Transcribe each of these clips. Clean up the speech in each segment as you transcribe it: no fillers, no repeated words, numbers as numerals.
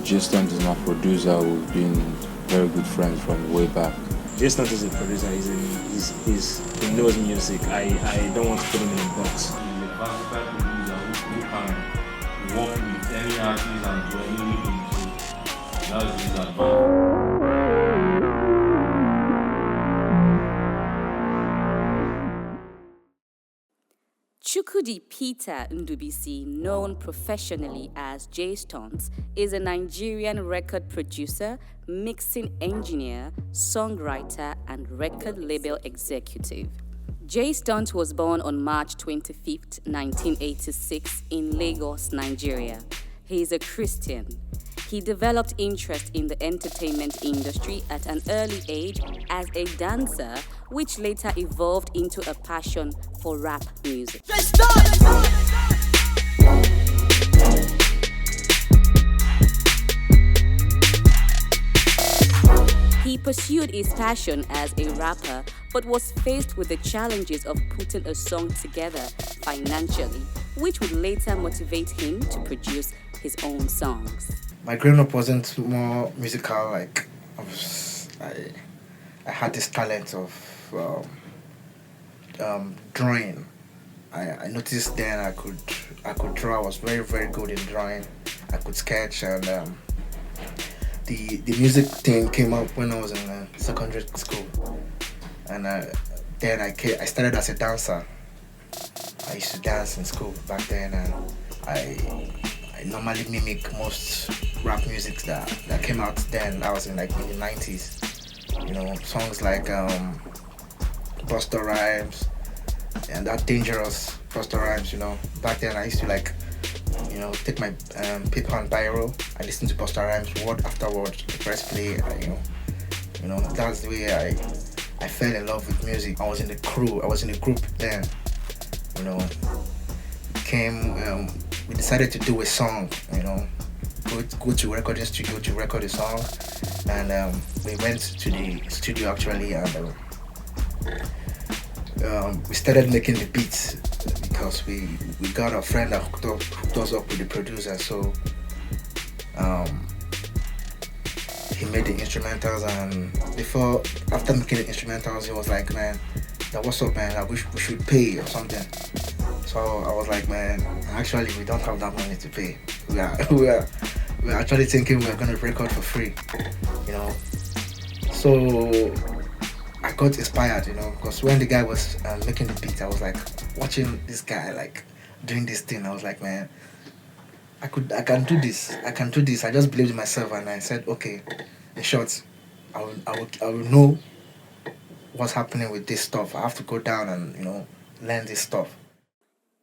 Jaystuntz is my producer. We've been very good friends from way back. Jaystuntz is a producer. He knows music. I don't want to put him in a box. He's a versatile producer who can work with any artist and do anything. So that's his advantage. Chukwudi Peter Ndubisi, known professionally as Jaystuntz, is a Nigerian record producer, mixing engineer, songwriter, and record label executive. Jaystuntz was born on March 25, 1986 in Lagos, Nigeria. He is a Christian. He developed interest in the entertainment industry at an early age as a dancer, which later evolved into a passion for rap music. He pursued his passion as a rapper, but was faced with the challenges of putting a song together financially, which would later motivate him to produce his own songs. My growing up wasn't more musical. Like I had this talent of drawing. I noticed then I could draw. I was very, very good in drawing. I could sketch, and the music thing came up when I was in secondary school, and then I started as a dancer. I used to dance in school back then, and I normally mimic most rap music that came out then. I was in the 90s. You know, songs like Busta Rhymes and that dangerous Busta Rhymes. You know, back then I used to take my paper and biro. I listened to Busta Rhymes word after word, press play. You know, that's the way I fell in love with music. I was in a group then. You know, we decided to do a song, you know, go to recording studio to record a song, and we went to the studio actually, and we started making the beats because we got a friend that hooked us up with the producer, so he made the instrumentals, and after making the instrumentals, he was like, man, what's up, man, I wish we should pay or something. So I was like, man, actually we don't have that money to pay. We're actually thinking we're gonna record for free, you know. So I got inspired, you know, because when the guy was making the beat, I was like watching this guy like doing this thing. I was like, man, I can do this. I just believed in myself, and I said, okay, in short, I will know what's happening with this stuff. I have to go down and, you know, learn this stuff.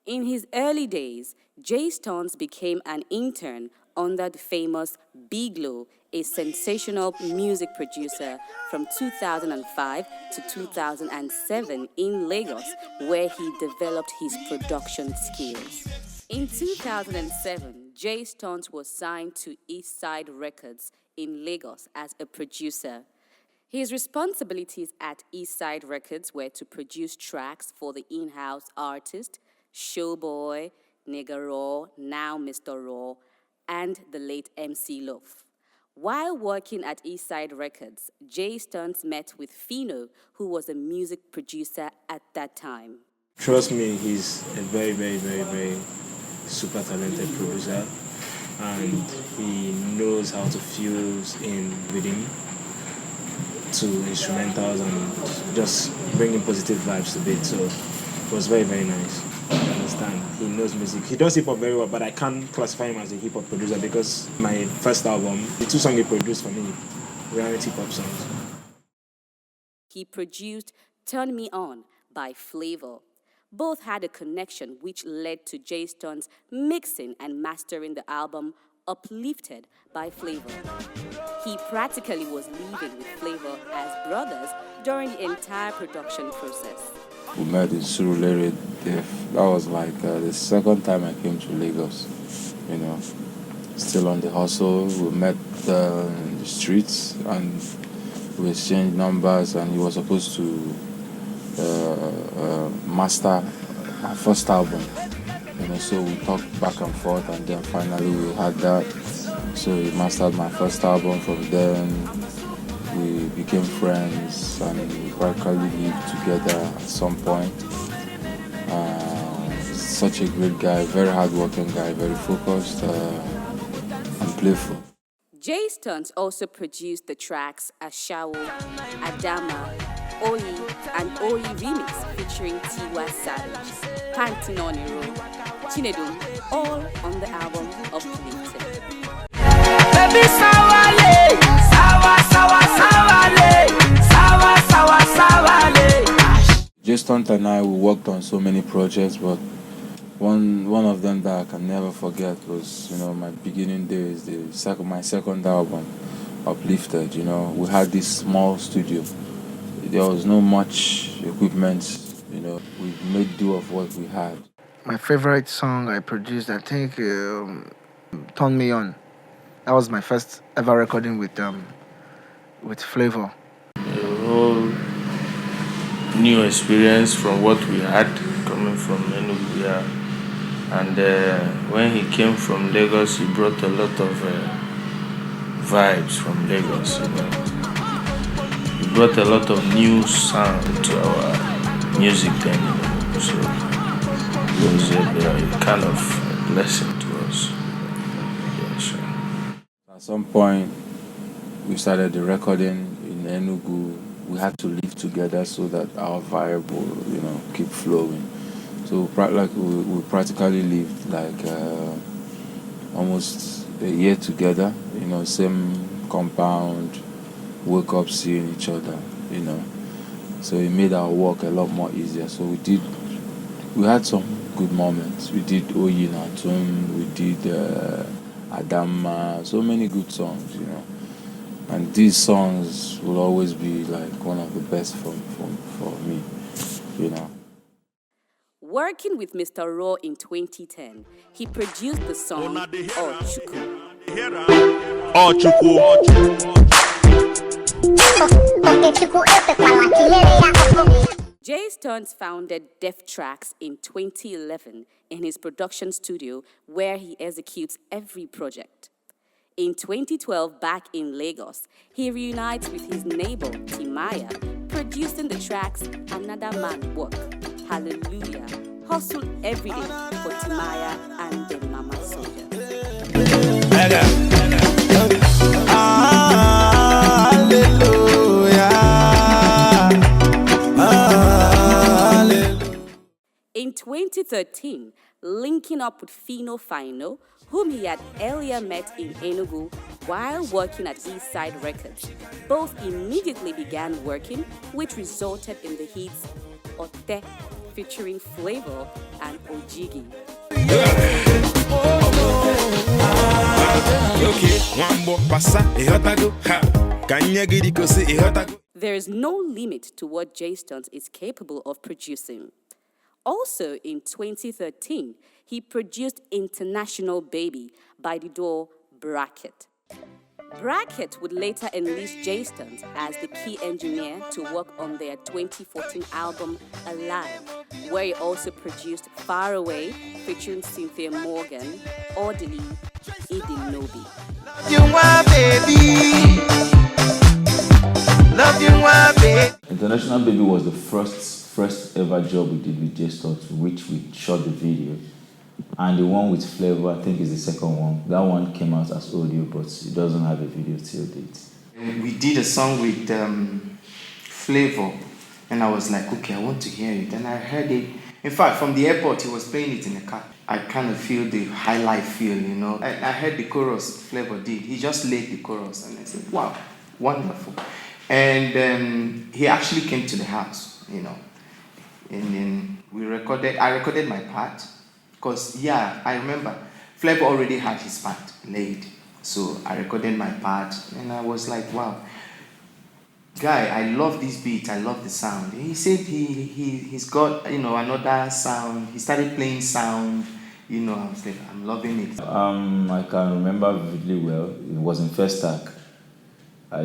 In his early days, Jaystuntz became an intern under the famous Biglo, a sensational music producer from 2005 to 2007 in Lagos, where he developed his production skills. In 2007, Jaystuntz was signed to Eastside Records in Lagos as a producer. His responsibilities at Eastside Records were to produce tracks for the in-house artist, Showboy, Nigga Raw, now Mr. Raw, and the late MC Loaf. While working at Eastside Records, Jaystuntz met with Fino, who was a music producer at that time. Trust me, he's a very, very, very, very super talented producer, and he knows how to fuse in rhythm to instrumentals and just bringing positive vibes to it. So it was very, very nice. I understand. He knows music. He does hip-hop very well, but I can't classify him as a hip-hop producer because my first album, the two songs he produced for me, were hip-hop songs. He produced Turn Me On by Flavor. Both had a connection which led to Jaystuntz mixing and mastering the album Uplifted by Flavor. He practically was living with Flavor as brothers during the entire production process. We met in Surulere. That was like the second time I came to Lagos, you know. Still on the hustle. We met in the streets and we exchanged numbers, and he was supposed to master my first album. You know, so we talked back and forth, and then finally we had that. So he mastered my first album. From then, we became friends and we practically lived together at some point. Such a great guy, very hardworking guy, very focused and playful. Jaystuntz also produced the tracks Ashawo, Adama, Oyi, and Oyi Remix featuring Tiwa Savage, Pantinoniro, Chinedum, all on the album Uplifted. Baby sawale, sawa sawa sawale, sawa sawa sawale. Jaystuntz and I, we worked on so many projects, but one of them that I can never forget was, my beginning days, my second album, Uplifted. We had this small studio. There was no much equipment. We made do of what we had. My favorite song I produced, I think, Turn Me On. That was my first ever recording with Flavor. A whole new experience from what we had coming from Enugu. And when he came from Lagos, he brought a lot of vibes from Lagos. He brought a lot of new sound to our music then. So it was a kind of a blessing to us. Yeah, sure. At some point, we started the recording in Enugu. We had to live together so that our vibe will, keep flowing. So we practically lived almost a year together, same compound, woke up seeing each other, So it made our work a lot more easier. So we had some good moments. We did Oyi Natun, we did Adama, so many good songs, And these songs will always be one of the best for me, Working with Mr. Raw in 2010, he produced the song Ochuku. Jaystuntz founded Def Tracks in 2011 in his production studio where he executes every project. In 2012, back in Lagos, he reunites with his neighbor Timaya, producing the tracks Another Man Work, Hallelujah, Hustle Every Day for Timaya and the Mama Soldier. In 2013, linking up with Fino Fino, whom he had earlier met in Enugu while working at Eastside Records, both immediately began working, which resulted in the hits Ote featuring Flavor and Ojigi. There is no limit to what Jaystuntz is capable of producing. Also in 2013, he produced International Baby by the duo Bracket. Bracket would later enlist Jaystuntz as the key engineer to work on their 2014 album Alive, where he also produced Far Away featuring Cynthia Morgan, Orderly, Idinobi. International Baby was the first ever job we did with Jaystuntz, which we shot the video. And the one with Flavor, I think, is the second one. That one came out as audio, but it doesn't have a video till date. We did a song with Flavor, and I was like, okay, I want to hear it. And I heard it. In fact, from the airport, he was playing it in the car. I kind of feel the high life feel, I heard the chorus Flavor did. He just laid the chorus, and I said, wow, wonderful. And he actually came to the house, And then I recorded my part. Because, I remember, Flavor already had his part laid. So I recorded my part, and I was like, wow. Guy, I love this beat, I love the sound. He said he's got, another sound. He started playing sound, I was like, I'm loving it. I can remember vividly well. It was in First Act. I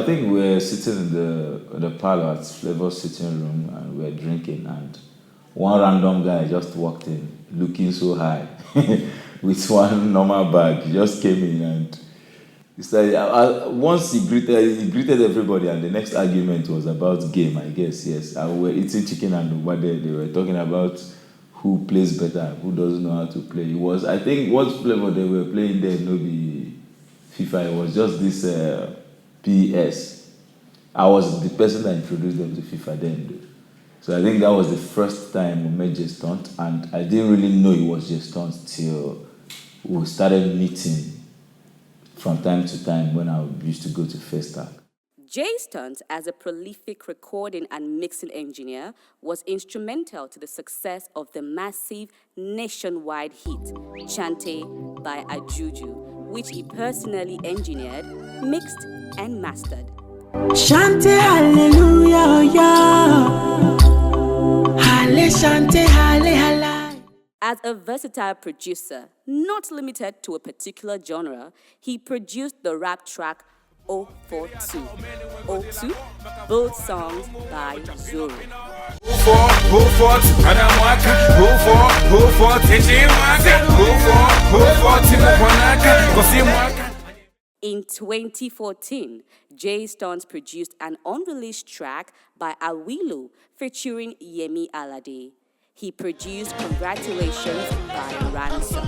think we were sitting in the parlor at Flavor's sitting room, and we were drinking, and one random guy just walked in, looking so high. with one normal bag. He just came in and he started. Once he greeted everybody, and the next argument was about game, I guess. Yes, and we were eating chicken and over there. They were talking about who plays better, who doesn't know how to play. It was, I think, what flavor they were playing there, no be FIFA. It was just this PS. I was the person that introduced them to FIFA then. So I think that was the first time we met Jaystuntz, and I didn't really know it was Jaystuntz till we started meeting from time to time when I used to go to Festac. Jaystuntz, as a prolific recording and mixing engineer, was instrumental to the success of the massive nationwide hit, Chante by Ajuju, which he personally engineered, mixed, and mastered. Chante hallelujah, yeah. Halle chante halle halle. As a versatile producer, not limited to a particular genre, he produced the rap track 042. 02, both songs by Zoro. In 2014, Jaystuntz produced an unreleased track by Awilo featuring Yemi Alade. He produced Congratulations by Ransom.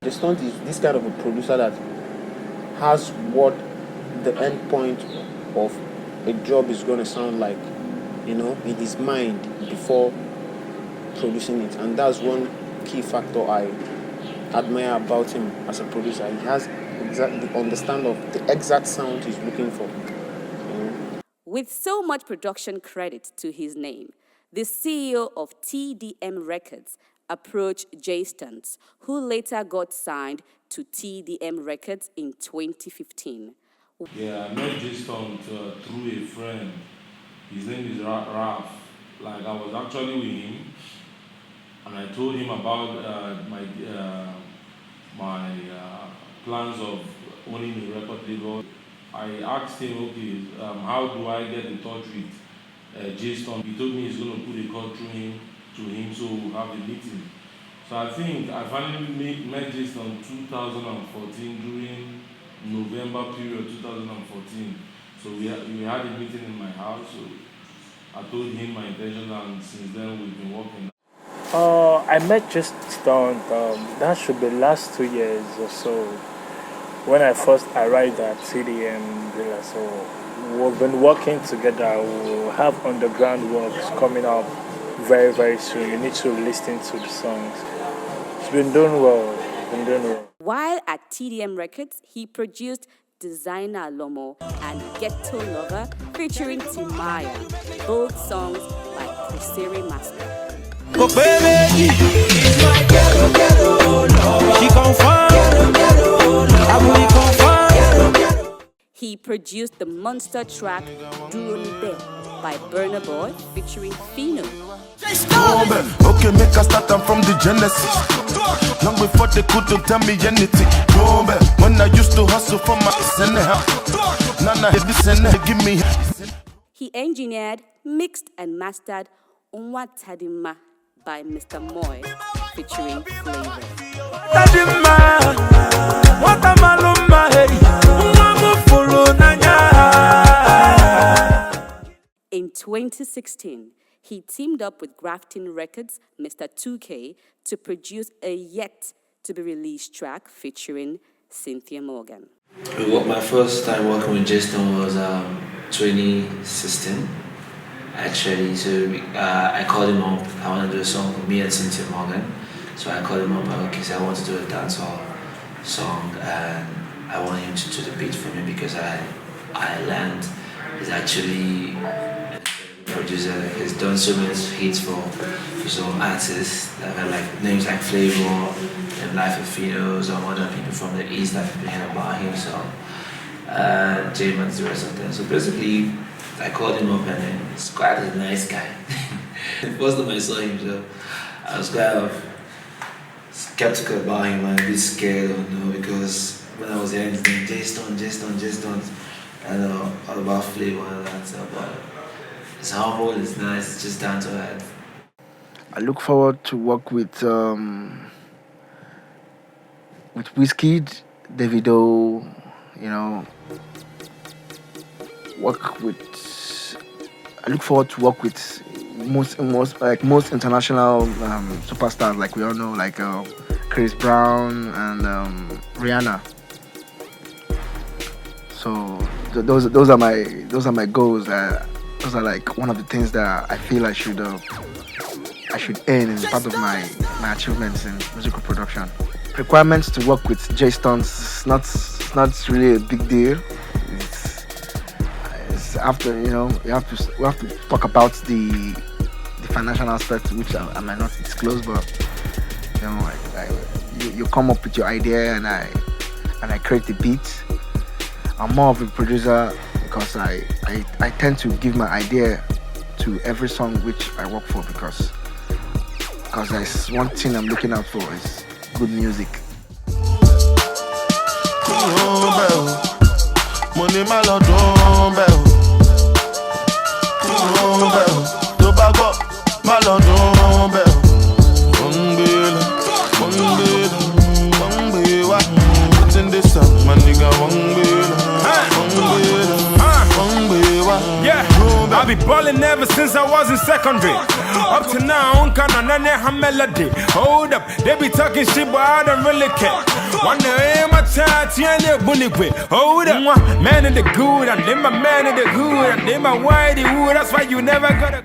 Jaystuntz is this kind of a producer that has what the end point of a job is going to sound like, in his mind before producing it. And that's one key factor I admire about him as a producer. He has the understand of the exact sound he's looking for. With so much production credit to his name, the CEO of TDM Records approached Jaystuntz, who later got signed to TDM Records in 2015. Yeah, I met Jaystuntz through a friend. His name is Raf. Like, I was actually with him, and I told him about my plans of owning a record label. I asked him, okay, how do I get in touch with Jaystuntz? He told me he's going to put a call through him to him, so we'll have a meeting. So I think I finally met Jaystuntz 2014 during November period 2014. So we had a meeting in my house. So I told him my intention, and since then we've been working. I met Jaystuntz, that should be last 2 years or so, when I first arrived at CDM Villa. So we've been working together. We'll have underground works coming up very, very soon. You need to listen to the songs. It's been doing well. While at TDM Records, he produced Designer Lomo and Ghetto Lover featuring Timaya, both songs by Kusiri Master. Oh baby, it's my ghetto, she confirm, He produced the monster track Durunde by Burna Boy featuring Fino. Okay, make us start from the genesis. Long before they could tell me anything. When I used to hustle for my Nana, give me. He engineered, mixed, and mastered Unwa Tadima by Mr. Moy featuring Flavor. In 2016, he teamed up with Grafton Records, Mr. 2K, to produce a yet-to-be-released track featuring Cynthia Morgan. My first time working with Jaystuntz was 2016. Actually, so I called him up. I wanted to do a song with me and Cynthia Morgan. So I called him up. Okay, so I want to do a dancehall song, and I want him to do the beat for me because I learned he's actually a producer. He's done so many hits for some artists that have like names like Flavor and Life of Fino, some other people from the East that have been hearing about him. So J-Man's the rest of them. So basically, I called him up, and he's quite a nice guy. The first time I saw him, so I was kind of skeptical about him and a bit scared, because when I was hearing his name, Jaystuntz, I know all about Flavor and all that stuff, but it's humble, it's nice, it's just down to earth. look forward to work with Wizkid, Davido, I look forward to work with most international superstars, like we all know, like Chris Brown and Rihanna. So those are my goals. Those are like one of the things that I feel I should earn as part of my achievements in musical production. Requirements to work with Jaystuntz, it's not really a big deal. It's after we have to talk about the financial aspect, which I might not disclose, but you come up with your idea and I create the beat. I'm more of a producer because I tend to give my idea to every song which I work for because there's one thing I'm looking out for is good music. Money my lord don't bell. Tobago my lord don't bell. One bill, what's in this up, my nigga? One bill. Yeah, I be ballin' ever since I was in secondary. Up to now, I don't have melody. Hold up, they be talking shit, but I don't really care. One day, my child, hold up, man in the good, and then my man in the hood, and then my whitey wood. That's why you never gotta.